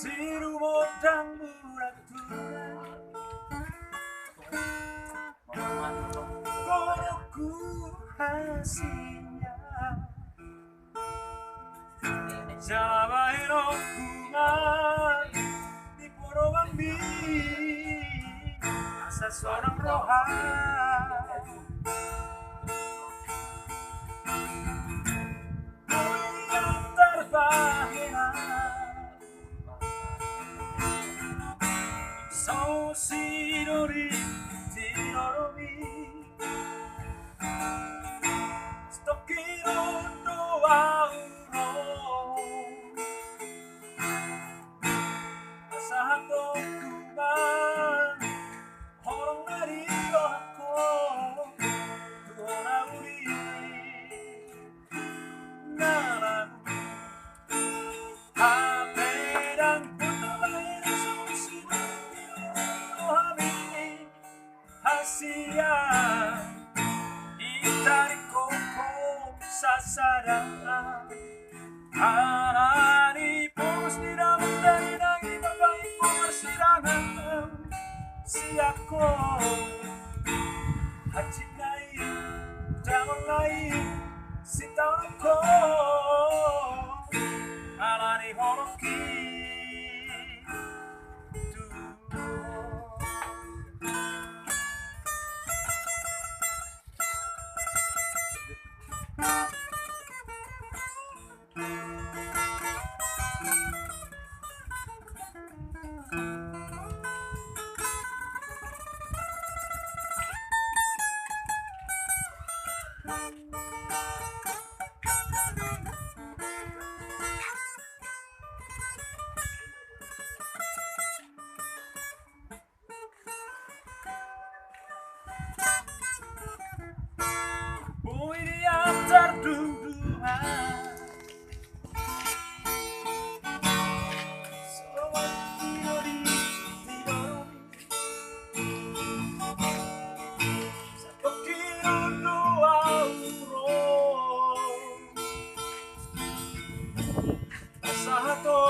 rumor dan murah Koroku hasilnya Jawabai no kuman Di Porowambi Asa seorang rohan Yang terbahina So sidori Tidoromi Stokino doa Asahato kuman Horong dari aku Tuhona uri Naran Hape dan putulay Susi Rohami Hasia Itari koko Sasaran Hanani Pus di dalam dari nangis Bapak persidangan Si aku Hajit lain Jangan lain Si tahu ko Hanani horoki Bui di antar duduhan Sobat tidori Satu kilo dua urong Asahato